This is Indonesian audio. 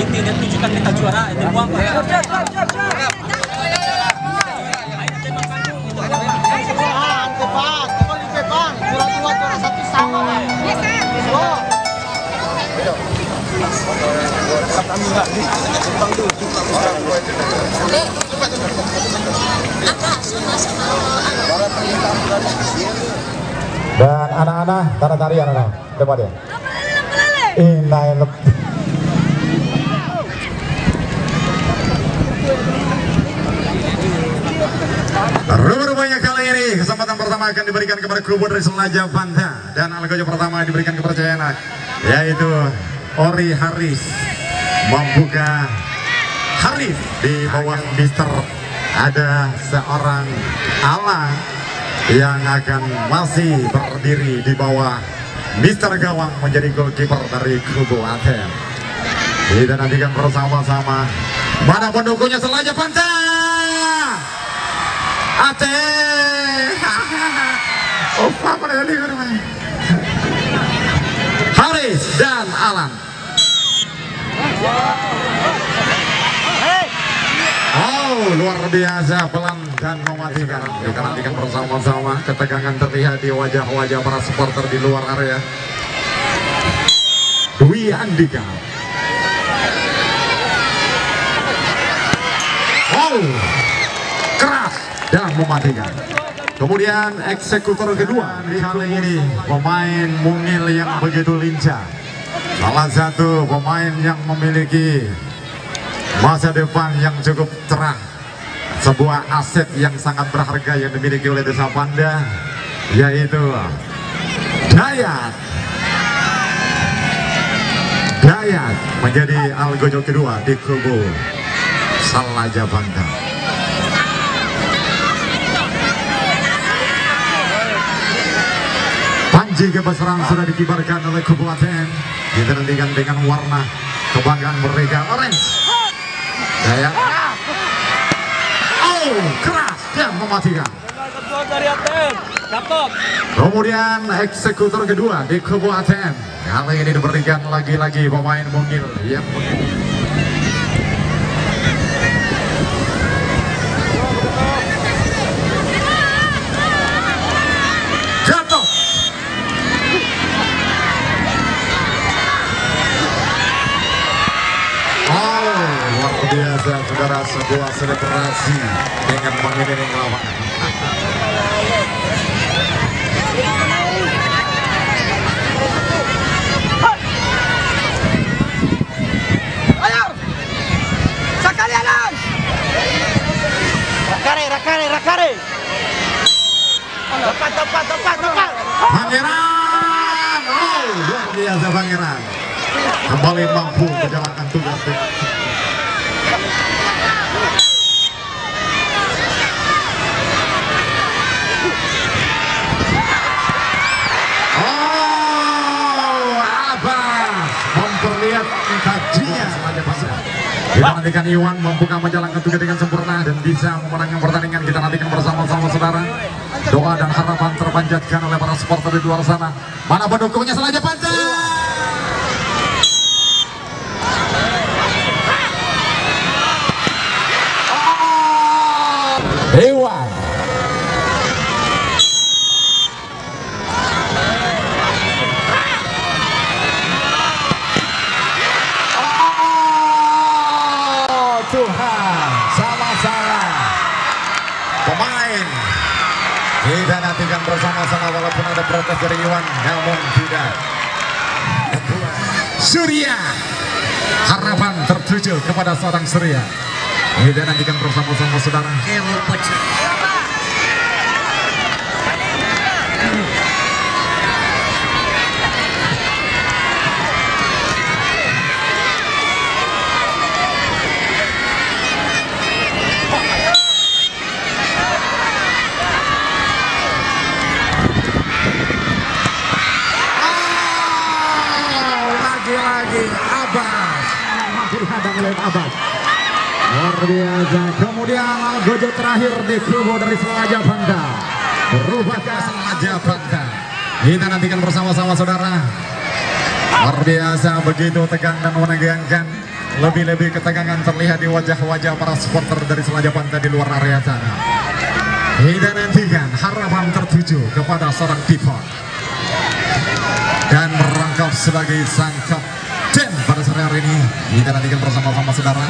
penting dia tunjukkan kita juara itu buang Pak. Dan anak-anak tanda tarian anak depan dia. Inai Rupanya kali ini kesempatan pertama akan diberikan kepada kubu dari Selaja Banda, dan algojo pertama diberikan kepercayaan yaitu Ori Haris membuka Haris di bawah Mister. Ada seorang Alang yang akan masih berdiri di bawah Mister Gawang menjadi goalkeeper dari kubu ATM. Kita nantikan bersama-sama mana pendukungnya Selaja Banda. Ate, apa pada Haris dan Alan. Oh, luar biasa pelan dan mematikan. Kita nantikan bersama-sama, ketegangan terlihat di wajah-wajah para supporter di luar area. Dwi Andika. Oh, keras dan mematikan. Kemudian eksekutor kedua kali ini pemain mungil yang begitu lincah, salah satu pemain yang memiliki masa depan yang cukup cerah, sebuah aset yang sangat berharga yang dimiliki oleh Desa Banda, yaitu Dayat. Dayat menjadi algojo kedua di kubu Selaja Banda. Panji kebesaran sudah dikibarkan oleh kubu ATM. Kita nantikan dengan warna kebanggaan mereka, orange. Dayat. Oh, keras dan mematikan. Kemudian eksekutor kedua di kubu ATM. Kali ini diberikan lagi-lagi pemain mungil yang jatuh. Oh, luar biasa saudara, sebuah selebrasi dengan mengiringi lawan. Rakare. Tepat. Pangeran, oh luar biasa Pangeran, kembali mampu menjalankan tugas. Oh, Abbas memperlihatkan kajinya. Kita nantikan Iwan membuka menjalankan tugas dengan sempurna dan bisa memenangkan pertandingan. Kita nantikan bersama-sama saudara. Doa dan harapan terpanjatkan oleh para supporter di luar sana. Mana pendukungnya Selaja Banda? Iwan. Tuhan, sama-sama pemain kita nantikan bersama-sama, walaupun ada protes dari Iwan, namun tidak. Surya, harapan tertuju kepada seorang Surya. Kita nantikan bersama-sama saudara. Abbas luar biasa. Kemudian algojo terakhir di kubu dari Selaja Banda, berubah ke Selaja Banda. Kita nantikan bersama-sama saudara. Luar biasa, begitu tegang dan menegangkan. Lebih-lebih ketegangan terlihat di wajah-wajah para supporter dari Selaja Pantai di luar area sana. Kita nantikan harapan tertuju kepada seorang pivot dan merangkap sebagai sang kapten pada sore hari ini. Kita nantikan bersama-sama saudara.